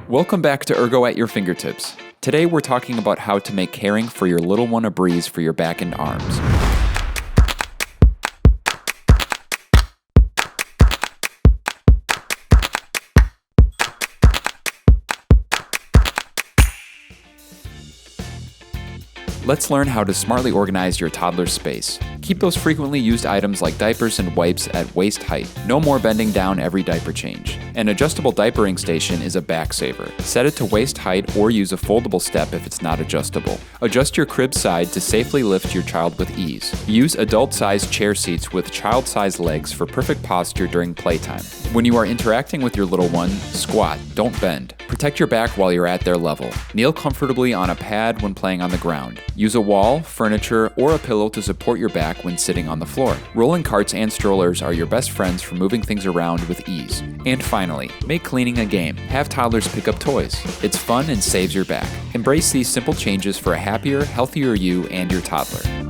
Welcome back to Ergo at your fingertips. Today we're talking about how to make caring for your little one a breeze for your back and arms. Let's learn how to smartly organize your toddler's space. Keep those frequently used items like diapers and wipes at waist height. No more bending down every diaper change. An adjustable diapering station is a back saver. Set it to waist height or use a foldable step if it's not adjustable. Adjust your crib side to safely lift your child with ease. Use adult-sized chair seats with child-sized legs for perfect posture during playtime. When you are interacting with your little one, squat, don't bend. Protect your back while you're at their level. Kneel comfortably on a pad when playing on the ground. Use a wall, furniture, or a pillow to support your back when sitting on the floor. Rolling carts and strollers are your best friends for moving things around with ease. And finally, make cleaning a game. Have toddlers pick up toys. It's fun and saves your back. Embrace these simple changes for a happier, healthier you and your toddler.